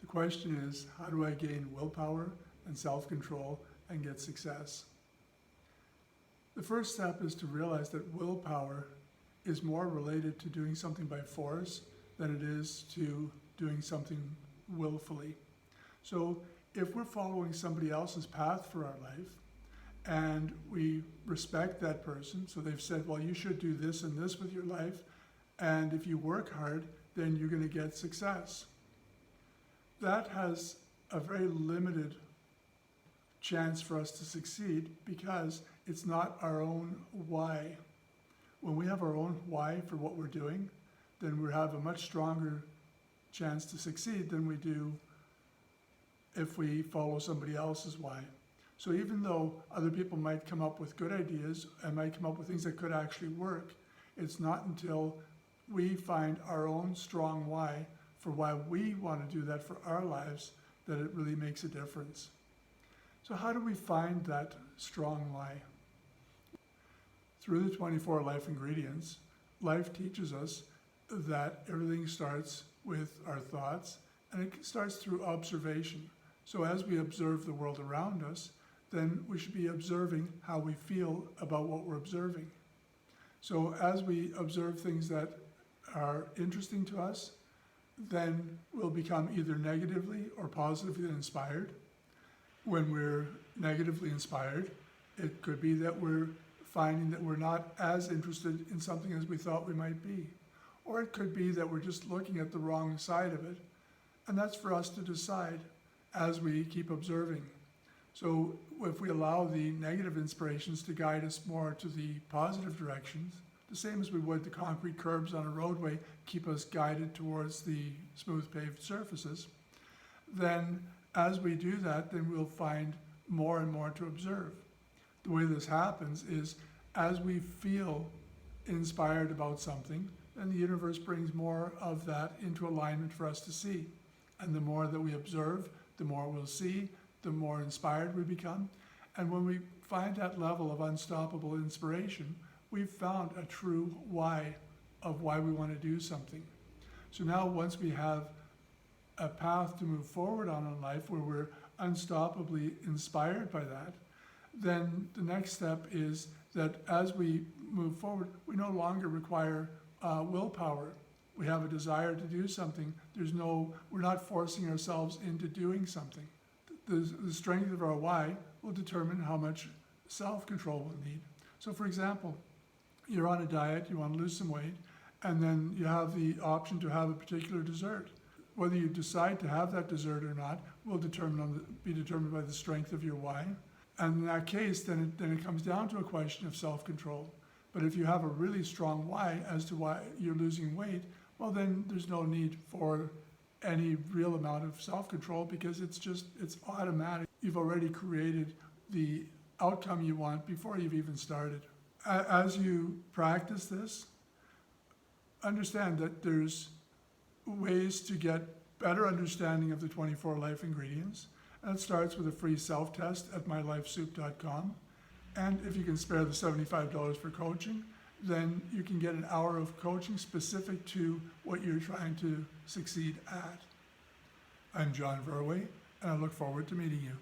The question is, how do I gain willpower and self-control and get success? The first step is to realize that willpower is more related to doing something by force than it is to doing something willfully. So if we're following somebody else's path for our life and we respect that person, so they've said, well, you should do this and this with your life, and if you work hard, then you're going to get success. That has a very limited chance for us to succeed because it's not our own why. When we have our own why for what we're doing, then we have a much stronger chance to succeed than we do if we follow somebody else's why. So even though other people might come up with good ideas and might come up with things that could actually work, it's not until we find our own strong why for why we want to do that for our lives that it really makes a difference. So how do we find that strong why? Through the 24 life ingredients, life teaches us that everything starts with our thoughts, and it starts through observation. So as we observe the world around us, then we should be observing how we feel about what we're observing. So as we observe things that are interesting to us, then we'll become either negatively or positively inspired. When we're negatively inspired, it could be that we're finding that we're not as interested in something as we thought we might be. Or it could be that we're just looking at the wrong side of it. And that's for us to decide as we keep observing. So if we allow the negative inspirations to guide us more to the positive directions, the same as we would the concrete curbs on a roadway keep us guided towards the smooth paved surfaces, then as we do that, then we'll find more and more to observe. The way this happens is as we feel inspired about something, then the universe brings more of that into alignment for us to see. And the more that we observe, the more we'll see, the more inspired we become. And when we find that level of unstoppable inspiration, we've found a true why of why we want to do something. So now once we have a path to move forward on in life where we're unstoppably inspired by that, then the next step is that as we move forward, we no longer require willpower. We have a desire to do something. We're not forcing ourselves into doing something. The strength of our why will determine how much self-control we'll need. So for example, you're on a diet, you want to lose some weight, and then you have the option to have a particular dessert. Whether you decide to have that dessert or not will be determined by the strength of your why. And in that case, then it comes down to a question of self-control. But if you have a really strong why as to why you're losing weight, well then there's no need for any real amount of self-control because it's automatic. You've already created the outcome you want before you've even started. As you practice this, understand that there's ways to get better understanding of the 24 life ingredients. And it starts with a free self-test at mylifesoup.com. And if you can spare the $75 for coaching, then you can get an hour of coaching specific to what you're trying to succeed at. I'm John Verway, and I look forward to meeting you.